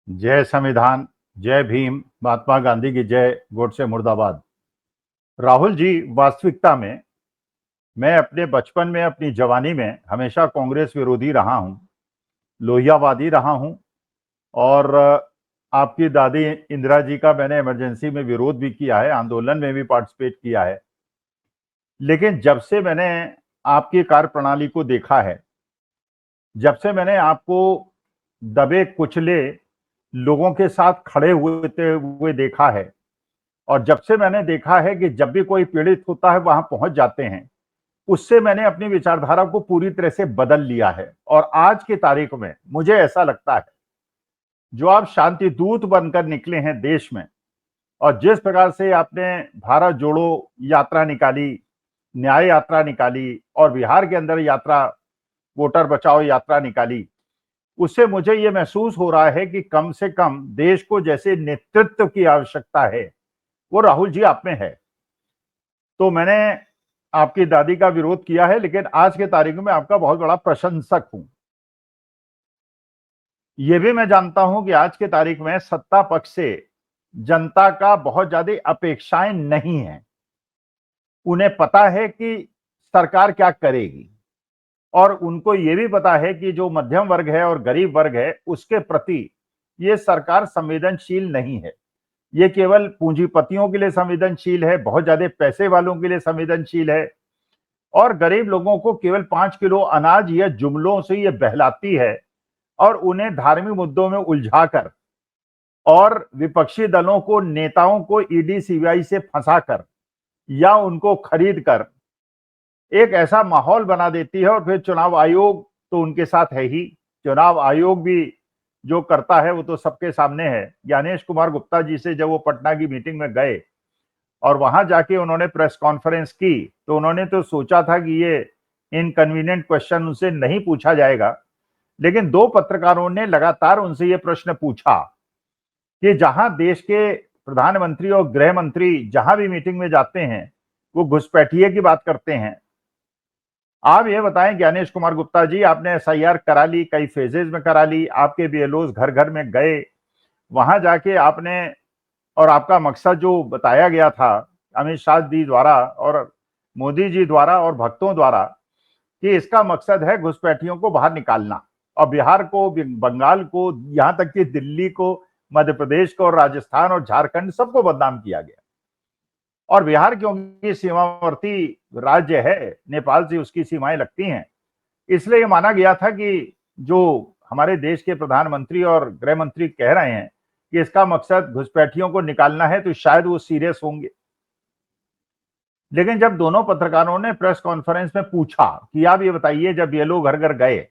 जय संविधान, जय भीम, महात्मा गांधी की जय, गोडसे मुर्दाबाद। राहुल जी, वास्तविकता में मैं अपने बचपन में, अपनी जवानी में हमेशा कांग्रेस विरोधी रहा हूं, लोहियावादी रहा हूं और आपकी दादी इंदिरा जी का मैंने इमरजेंसी में विरोध भी किया है, आंदोलन में भी पार्टिसिपेट किया है। लेकिन जब से मैंने आपकी कार्यप्रणाली को देखा है, जब से मैंने आपको दबे कुचले लोगों के साथ खड़े हुए देखा है और जब से मैंने देखा है कि जब भी कोई पीड़ित होता है वहां पहुंच जाते हैं, उससे मैंने अपनी विचारधारा को पूरी तरह से बदल लिया है। और आज की तारीख में मुझे ऐसा लगता है, जो आप शांति दूत बनकर निकले हैं देश में और जिस प्रकार से आपने भारत जोड़ो यात्रा निकाली, न्याय यात्रा निकाली और बिहार के अंदर यात्रा, वोटर बचाओ यात्रा निकाली, उससे मुझे ये महसूस हो रहा है कि कम से कम देश को जैसे नेतृत्व की आवश्यकता है, वो राहुल जी आप में है। तो मैंने आपकी दादी का विरोध किया है, लेकिन आज के तारीख में आपका बहुत बड़ा प्रशंसक हूं। यह भी मैं जानता हूं कि आज के तारीख में सत्ता पक्ष से जनता का बहुत ज्यादा अपेक्षाएं नहीं है। उन्हें पता है कि सरकार क्या करेगी और उनको यह भी पता है कि जो मध्यम वर्ग है और गरीब वर्ग है, उसके प्रति ये सरकार संवेदनशील नहीं है। ये केवल पूंजीपतियों के लिए संवेदनशील है, बहुत ज्यादा पैसे वालों के लिए संवेदनशील है और गरीब लोगों को केवल 5 किलो अनाज या जुमलों से ये बहलाती है और उन्हें धार्मिक मुद्दों में उलझाकर और विपक्षी दलों को, नेताओं को ईडी सीबीआई से फंसाकर या उनको खरीद कर एक ऐसा माहौल बना देती है। और फिर चुनाव आयोग तो उनके साथ है ही। चुनाव आयोग भी जो करता है वो तो सबके सामने है। ज्ञानेश कुमार गुप्ता जी से जब वो पटना की मीटिंग में गए और वहां जाके उन्होंने प्रेस कॉन्फ्रेंस की, तो उन्होंने तो सोचा था कि ये इनकन्वीनियंट क्वेश्चन उनसे नहीं पूछा जाएगा, लेकिन दो पत्रकारों ने लगातार उनसे ये प्रश्न पूछा कि जहां देश के प्रधानमंत्री और गृह मंत्री जहां भी मीटिंग में जाते हैं, वो घुसपैठिए की बात करते हैं। आप ये बताएं ज्ञानेश कुमार गुप्ता जी, आपने एसआईआर करा ली, कई फेजेज में करा ली, आपके बीएलओज घर घर में गए, वहां जाके आपने, और आपका मकसद जो बताया गया था अमित शाह जी द्वारा और मोदी जी द्वारा और भक्तों द्वारा, कि इसका मकसद है घुसपैठियों को बाहर निकालना और बिहार को, बंगाल को, यहां तक कि दिल्ली को, मध्य प्रदेश को, राजस्थान और झारखंड सबको बदनाम किया गया। और बिहार क्योंकि सीमावर्ती राज्य है, नेपाल से उसकी सीमाएं लगती हैं, इसलिए माना गया था कि जो हमारे देश के प्रधानमंत्री और गृह मंत्री कह रहे हैं कि इसका मकसद घुसपैठियों को निकालना है, तो शायद वो सीरियस होंगे। लेकिन जब दोनों पत्रकारों ने प्रेस कॉन्फ्रेंस में पूछा कि आप ये बताइए, जब ये लोग घर घर गए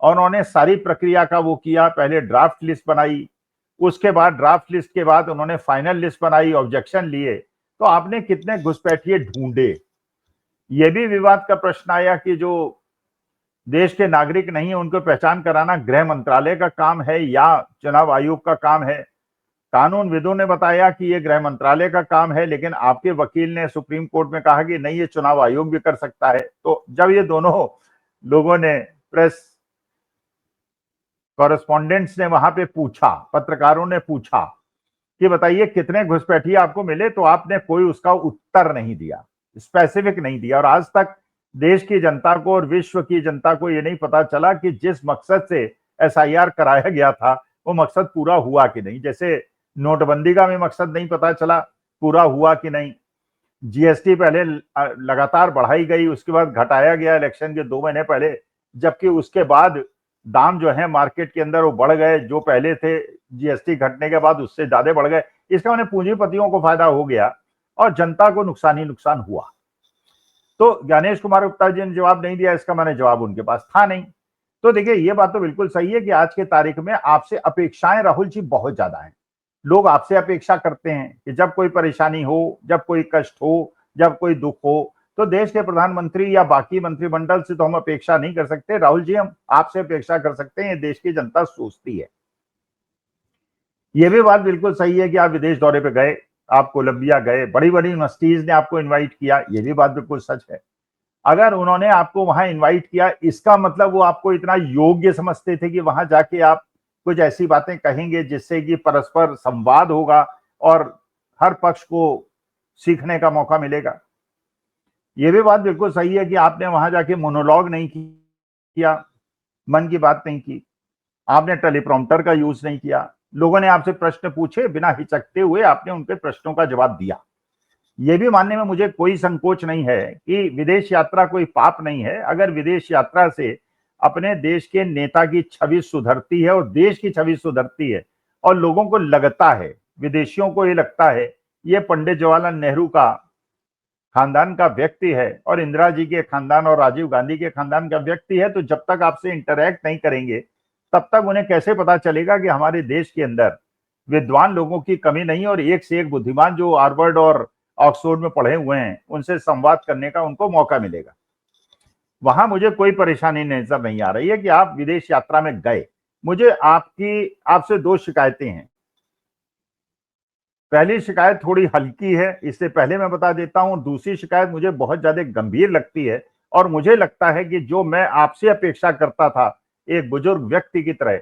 और उन्होंने सारी प्रक्रिया का वो किया, पहले ड्राफ्ट लिस्ट बनाई, उसके बाद ड्राफ्ट लिस्ट के बाद उन्होंने फाइनल लिस्ट बनाई, ऑब्जेक्शन लिए, तो आपने कितने घुसपैठिए ढूंढे? ये भी विवाद का प्रश्न आया कि जो देश के नागरिक नहीं है उनको पहचान कराना गृह मंत्रालय का काम है या चुनाव आयोग का काम है। कानूनविदों ने बताया कि ये गृह मंत्रालय का काम है, लेकिन आपके वकील ने सुप्रीम कोर्ट में कहा कि नहीं, ये चुनाव आयोग भी कर सकता है। तो जब ये दोनों लोगों ने, प्रेस कॉरेस्पॉन्डेंट्स ने वहां पे पूछा, पत्रकारों ने पूछा कि बताइए कितने घुसपैठिए आपको मिले, तो आपने कोई उसका उत्तर नहीं दिया, स्पेसिफिक नहीं दिया। और आज तक देश की जनता को और विश्व की जनता को यह नहीं पता चला कि जिस मकसद से एसआईआर कराया गया था वो मकसद पूरा हुआ कि नहीं। जैसे नोटबंदी का भी मकसद नहीं पता चला पूरा हुआ कि नहीं। जीएसटी पहले लगातार बढ़ाई गई, उसके बाद घटाया गया इलेक्शन के 2 महीने पहले, जबकि उसके बाद दाम जो है मार्केट के अंदर वो बढ़ गए, जो पहले थे जीएसटी घटने के बाद उससे ज्यादा बढ़ गए। इसका मैंने पूंजीपतियों को फायदा हो गया और जनता को नुकसान ही नुकसान हुआ। तो ज्ञानेश कुमार गुप्ता जी ने जवाब नहीं दिया, इसका मैंने जवाब उनके पास था नहीं। तो देखिए, ये बात तो बिल्कुल सही है कि आज के तारीख में आपसे अपेक्षाएं राहुल जी बहुत ज्यादा हैं। लोग आपसे अपेक्षा करते हैं कि जब कोई परेशानी हो, जब कोई कष्ट हो, जब कोई दुख हो, तो देश के प्रधानमंत्री या बाकी मंत्रिमंडल से तो हम अपेक्षा नहीं कर सकते। राहुल जी, हम आपसे अपेक्षा कर सकते हैं, ये देश की जनता सोचती है। ये भी बात बिल्कुल सही है कि आप विदेश दौरे पे गए, आप कोलंबिया गए, बड़ी बड़ी यूनिवर्सिटीज ने आपको इनवाइट किया, ये भी बात बिल्कुल सच है। अगर उन्होंने आपको वहां इनवाइट किया, इसका मतलब वो आपको इतना योग्य समझते थे कि वहां जाके आप कुछ ऐसी बातें कहेंगे जिससे कि परस्पर संवाद होगा और हर पक्ष को सीखने का मौका मिलेगा। ये भी बात बिल्कुल सही है कि आपने वहां जाके मोनोलॉग नहीं किया, मन की बात नहीं की, आपने टेलीप्रॉम्प्टर का यूज नहीं किया, लोगों ने आपसे प्रश्न पूछे, बिना हिचकते हुए आपने उनके प्रश्नों का जवाब दिया। ये भी मानने में मुझे कोई संकोच नहीं है कि विदेश यात्रा कोई पाप नहीं है। अगर विदेश यात्रा से अपने देश के नेता की छवि सुधरती है और देश की छवि सुधरती है और लोगों को लगता है, विदेशियों को ये लगता है ये पंडित जवाहरलाल नेहरू का खानदान का व्यक्ति है और इंदिरा जी के खानदान और राजीव गांधी के खानदान का व्यक्ति है, तो जब तक आपसे इंटरैक्ट नहीं करेंगे तब तक उन्हें कैसे पता चलेगा कि हमारे देश के अंदर विद्वान लोगों की कमी नहीं और एक से एक बुद्धिमान जो हार्वर्ड और ऑक्सफोर्ड में पढ़े हुए हैं उनसे संवाद करने का उनको मौका मिलेगा। वहां मुझे कोई परेशानी नजर नहीं आ रही है कि आप विदेश यात्रा में गए। मुझे आपसे दो शिकायतें हैं। पहली शिकायत थोड़ी हल्की है, इससे पहले मैं बता देता हूं। दूसरी शिकायत मुझे बहुत ज्यादा गंभीर लगती है और मुझे लगता है कि जो मैं आपसे अपेक्षा करता था एक बुजुर्ग व्यक्ति की तरह,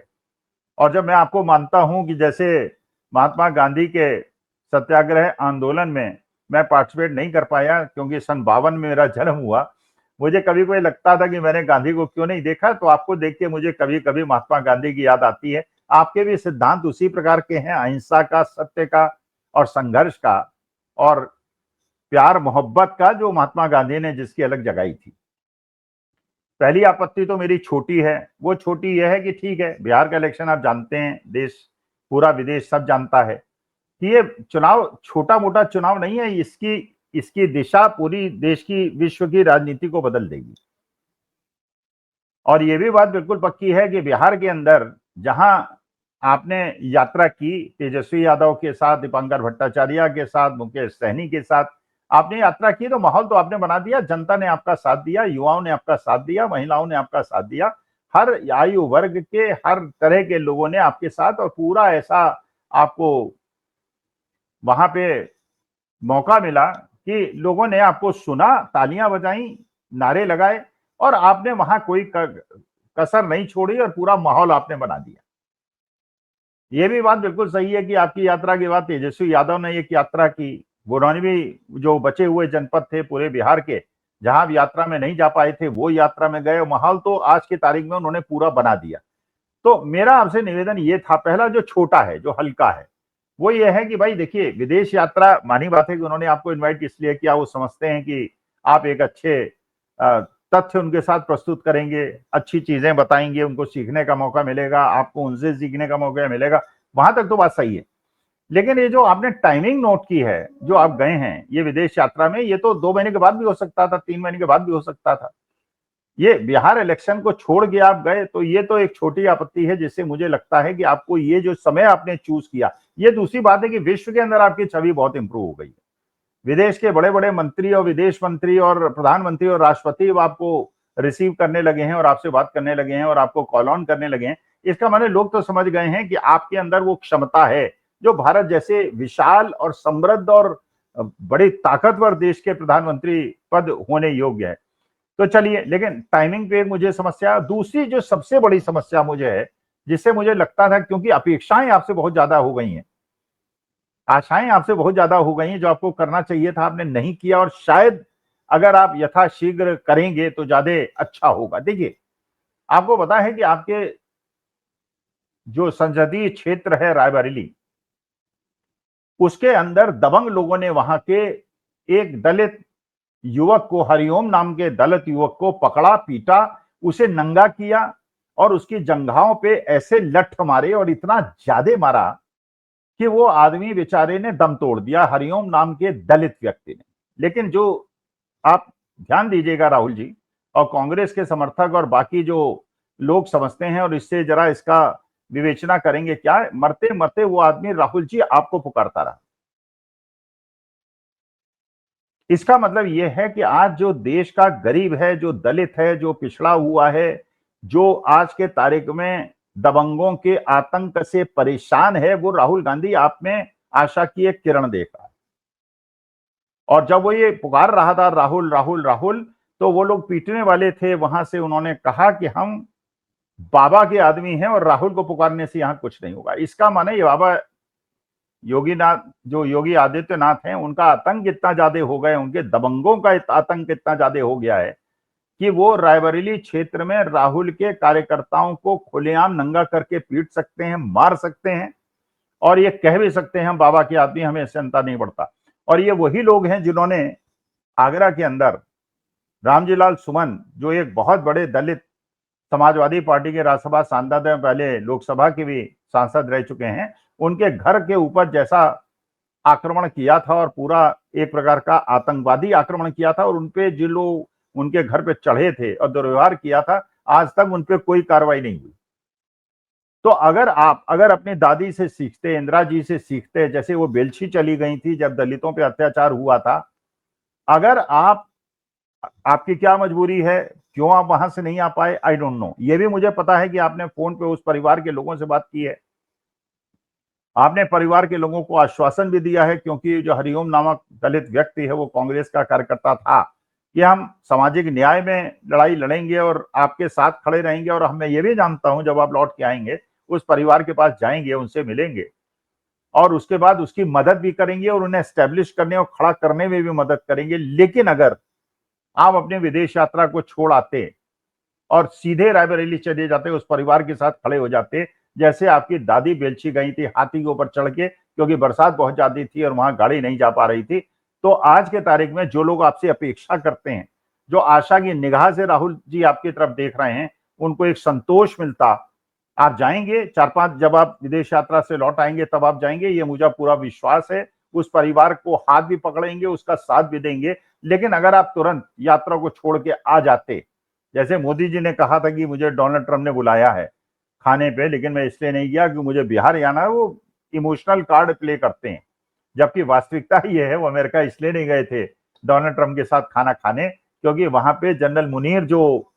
और जब मैं आपको मानता हूं कि जैसे महात्मा गांधी के सत्याग्रह आंदोलन में मैं पार्टिसिपेट नहीं कर पाया क्योंकि सन 52 में मेरा जन्म हुआ, मुझे कभी कभी लगता था कि मैंने गांधी को क्यों नहीं देखा। तो आपको देख के मुझे कभी कभी महात्मा गांधी की याद आती है। आपके भी सिद्धांत उसी प्रकार के हैं, अहिंसा का, सत्य का और संघर्ष का और प्यार मोहब्बत का, जो महात्मा गांधी ने जिसकी अलग जगाई थी। पहली आपत्ति तो मेरी छोटी है, वो छोटी यह है कि ठीक है, बिहार का इलेक्शन आप जानते हैं, देश पूरा विदेश सब जानता है कि ये चुनाव छोटा मोटा चुनाव नहीं है, इसकी दिशा पूरी देश की, विश्व की राजनीति को बदल देगी। और ये भी बात बिल्कुल पक्की है कि बिहार के अंदर जहां आपने यात्रा की तेजस्वी यादव के साथ, दीपांकर भट्टाचार्य के साथ, मुकेश सहनी के साथ आपने यात्रा की, तो माहौल तो आपने बना दिया, जनता ने आपका साथ दिया, युवाओं ने आपका साथ दिया, महिलाओं ने आपका साथ दिया, हर आयु वर्ग के, हर तरह के लोगों ने आपके साथ, और पूरा ऐसा आपको वहां पे मौका मिला कि लोगों ने आपको सुना, तालियां बजाई, नारे लगाए और आपने वहां कोई कसर नहीं छोड़ी और पूरा माहौल आपने बना दिया। ये भी बात बिल्कुल सही है कि आपकी यात्रा के बाद तेजस्वी यादव ने एक यात्रा की, उन्होंने भी जो बचे हुए जनपद थे पूरे बिहार के, जहां भी यात्रा में नहीं जा पाए थे, वो यात्रा में गए। माहौल तो आज की तारीख में उन्होंने पूरा बना दिया। तो मेरा आपसे निवेदन ये था, पहला जो छोटा है, जो हल्का है, वो ये है कि भाई देखिए, विदेश यात्रा, मानी बात है कि उन्होंने आपको इन्वाइट इसलिए किया, वो समझते हैं कि आप एक अच्छे तथ्य उनके साथ प्रस्तुत करेंगे, अच्छी चीजें बताएंगे, उनको सीखने का मौका मिलेगा, आपको उनसे सीखने का मौका मिलेगा। वहां तक तो बात सही है, लेकिन ये जो आपने टाइमिंग नोट की है, जो आप गए हैं ये विदेश यात्रा में, ये तो 2 महीने के बाद भी हो सकता था, 3 महीने के बाद भी हो सकता था। ये बिहार इलेक्शन को छोड़ के आप गए, तो ये तो एक छोटी आपत्ति है, जिससे मुझे लगता है कि आपको ये जो समय आपने चूज किया, ये दूसरी बात है कि विश्व के अंदर आपकी छवि बहुत इंप्रूव हो गई है। विदेश के बड़े बड़े मंत्री और विदेश मंत्री और प्रधानमंत्री और राष्ट्रपति आपको रिसीव करने लगे हैं और आपसे बात करने लगे हैं और आपको कॉल ऑन करने लगे हैं। इसका मतलब लोग तो समझ गए हैं कि आपके अंदर वो क्षमता है जो भारत जैसे विशाल और समृद्ध और बड़ी ताकतवर देश के प्रधानमंत्री पद होने योग्य है। तो चलिए, लेकिन टाइमिंग पे मुझे समस्या, दूसरी जो सबसे बड़ी समस्या मुझे है, जिससे मुझे लगता था, क्योंकि अपेक्षाएं आपसे बहुत ज्यादा हो गई हैं, आशाएं आपसे बहुत ज्यादा हो गई हैं, जो आपको करना चाहिए था आपने नहीं किया, और शायद अगर आप यथाशीघ्र करेंगे तो ज्यादा अच्छा होगा। देखिए, आपको पता है कि आपके जो संसदीय क्षेत्र है रायबरेली, उसके अंदर दबंग लोगों ने वहां के एक दलित युवक को, हरिओम नाम के दलित युवक को पकड़ा, पीटा, उसे नंगा किया और उसकी जंघाओं पे ऐसे लठ मारे और इतना ज्यादा मारा कि वो आदमी बेचारे ने दम तोड़ दिया, हरिओम नाम के दलित व्यक्ति ने। लेकिन जो आप ध्यान दीजिएगा राहुल जी, और कांग्रेस के समर्थक और बाकी जो लोग समझते हैं और इससे जरा इसका विवेचना करेंगे, क्या मरते मरते वो आदमी राहुल जी आपको पुकारता रहा। इसका मतलब यह है कि आज जो देश का गरीब है, जो दलित है, जो पिछड़ा हुआ है, जो आज के तारीख में दबंगों के आतंक से परेशान है, वो राहुल गांधी आप में आशा की एक किरण देख रहा है। और जब वो ये पुकार रहा था राहुल राहुल राहुल, तो वो लोग पीटने वाले थे, वहां से उन्होंने कहा कि हम बाबा के आदमी हैं और राहुल को पुकारने से यहां कुछ नहीं होगा। इसका माने ये बाबा योगी आदित्यनाथ हैं, उनका आतंक इतना ज्यादा हो गया, उनके दबंगों का आतंक इतना ज्यादा हो गया है कि वो रायबरेली क्षेत्र में राहुल के कार्यकर्ताओं को खुलेआम नंगा करके पीट सकते हैं, मार सकते हैं, और ये कह भी सकते हैं हम बाबा के आदमी, हमें चिंता नहीं पड़ता। और ये वही लोग हैं जिन्होंने आगरा के अंदर रामजी लाल सुमन, जो एक बहुत बड़े दलित समाजवादी पार्टी के राज्यसभा सांसद हैं, पहले लोकसभा के भी सांसद रह चुके हैं, उनके घर के ऊपर जैसा आक्रमण किया था और पूरा एक प्रकार का आतंकवादी आक्रमण किया था, और उनपे जिन लोग उनके घर पे चढ़े थे और दुर्व्यवहार किया था, आज तक उनपे कोई कार्रवाई नहीं हुई। तो अगर अपनी दादी से सीखते, इंदिरा जी से सीखते, जैसे वो बेलछी चली गई थी जब दलितों पे अत्याचार हुआ था, अगर आपकी क्या मजबूरी है, क्यों आप वहां से नहीं आ पाए, आई डोंट नो। ये भी मुझे पता है कि आपने फोन पे उस परिवार के लोगों से बात की है, आपने परिवार के लोगों को आश्वासन भी दिया है, क्योंकि जो हरिओम नामक दलित व्यक्ति है वो कांग्रेस का कार्यकर्ता था, कि हम सामाजिक न्याय में लड़ाई लड़ेंगे और आपके साथ खड़े रहेंगे। और मैं ये भी जानता हूं जब आप लौट के आएंगे, उस परिवार के पास जाएंगे, उनसे मिलेंगे और उसके बाद उसकी मदद भी करेंगे और उन्हें एस्टेब्लिश करने और खड़ा करने में भी मदद करेंगे। लेकिन अगर आप अपने विदेश यात्रा को छोड़ आते और सीधे रायबरेली चले जाते, उस परिवार के साथ खड़े हो जाते, जैसे आपकी दादी बेलछी गई थी हाथी के ऊपर चढ़ के, क्योंकि बरसात बहुत ज्यादा थी और वहां गाड़ी नहीं जा पा रही थी, तो आज के तारीख में जो लोग आपसे अपेक्षा करते हैं, जो आशा की निगाह से राहुल जी आपकी तरफ देख रहे हैं, उनको एक संतोष मिलता। आप जाएंगे 4-5, जब आप विदेश यात्रा से लौट आएंगे तब आप जाएंगे, ये मुझे पूरा विश्वास है। उस परिवार को हाथ भी पकड़ेंगे, उसका साथ भी देंगे। लेकिन अगर आप तुरंत यात्रा को छोड़ के आ जाते, जैसे मोदी जी ने कहा था कि मुझे डोनाल्ड ट्रंप ने बुलाया है खाने पे, लेकिन मैं इसलिए नहीं गया कि मुझे बिहार जाना है, वो इमोशनल कार्ड प्ले करते हैं। जबकि वास्तविकता ये है, वो अमेरिका इसलिए नहीं गए थे डोनाल्ड ट्रंप के साथ खाना खाने, क्योंकि वहां पे जनरल मुनीर, जो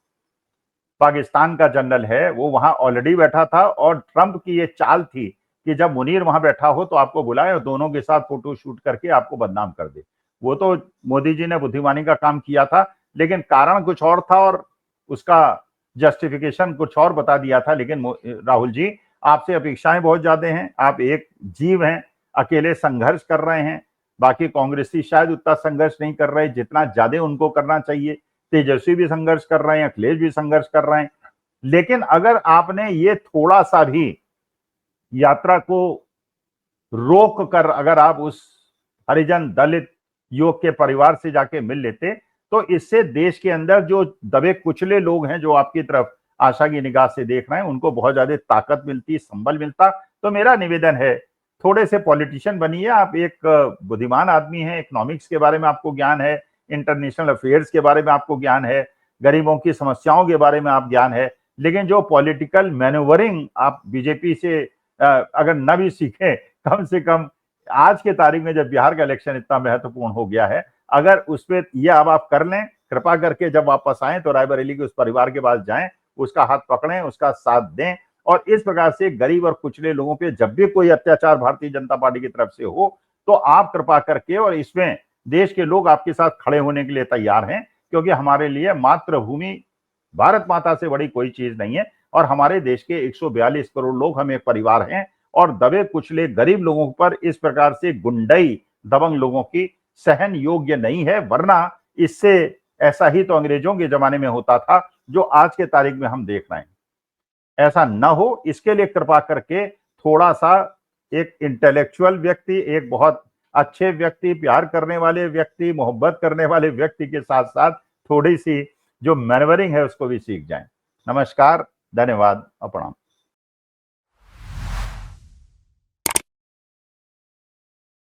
पाकिस्तान का जनरल है, वो वहां ऑलरेडी बैठा था, और ट्रंप की ये चाल थी कि जब मुनीर वहां बैठा हो तो आपको बुलाए और दोनों के साथ फोटो शूट करके आपको बदनाम कर दे। वो तो मोदी जी ने बुद्धिमानी का काम किया था, लेकिन कारण कुछ और था और उसका जस्टिफिकेशन कुछ और बता दिया था। लेकिन राहुल जी, आपसे अपेक्षाएं बहुत ज्यादा हैं। आप एक जीव हैं, अकेले संघर्ष कर रहे हैं। बाकी कांग्रेसी शायद उतना संघर्ष नहीं कर रहे जितना ज्यादा उनको करना चाहिए। तेजस्वी भी संघर्ष कर रहे हैं, अखिलेश भी संघर्ष कर रहे हैं। लेकिन अगर आपने ये थोड़ा सा भी यात्रा को रोक कर अगर आप उस हरिजन दलित युवक के परिवार से जाके मिल लेते, तो इससे देश के अंदर जो दबे कुचले लोग हैं, जो आपकी तरफ आशा की निगाह से देख रहे हैं, उनको बहुत ज्यादा ताकत मिलती, संबल मिलता। तो मेरा निवेदन है, थोड़े से पॉलिटिशियन बनिए। आप एक बुद्धिमान आदमी हैं, इकोनॉमिक्स के बारे में आपको ज्ञान है, इंटरनेशनल अफेयर्स के बारे में आपको ज्ञान है, गरीबों की समस्याओं के बारे में आप ज्ञान है। लेकिन जो पॉलिटिकल मैन्यूवरिंग आप बीजेपी से अगर न भी सीखें, कम से कम आज के तारीख में जब बिहार का इलेक्शन इतना महत्वपूर्ण हो गया है, अगर उस पर यह अब आप कर लें, कृपा करके जब वापस आए तो रायबरेली के उस परिवार के पास जाएं, उसका हाथ पकड़ें, उसका साथ दें। और इस प्रकार से गरीब और कुचले लोगों पे जब भी कोई अत्याचार भारतीय जनता पार्टी की तरफ से हो, तो आप कृपा करके, और इसमें देश के लोग आपके साथ खड़े होने के लिए तैयार हैं, क्योंकि हमारे लिए मातृभूमि भारत माता से बड़ी कोई चीज नहीं है। और हमारे देश के 142 करोड़ लोग हम एक परिवार हैं, और दबे कुचले गरीब लोगों पर इस प्रकार से गुंडई दबंग लोगों की सहन योग्य नहीं है। वरना इससे ऐसा ही तो अंग्रेजों के जमाने में होता था, जो आज के तारीख में हम देख रहे हैं। ऐसा न हो, इसके लिए कृपा करके थोड़ा सा एक इंटेलेक्चुअल व्यक्ति, एक बहुत अच्छे व्यक्ति, प्यार करने वाले व्यक्ति, मोहब्बत करने वाले व्यक्ति के साथ साथ थोड़ी सी जो मैनवरिंग है उसको भी सीख जाएं। नमस्कार, धन्यवाद, प्रणाम।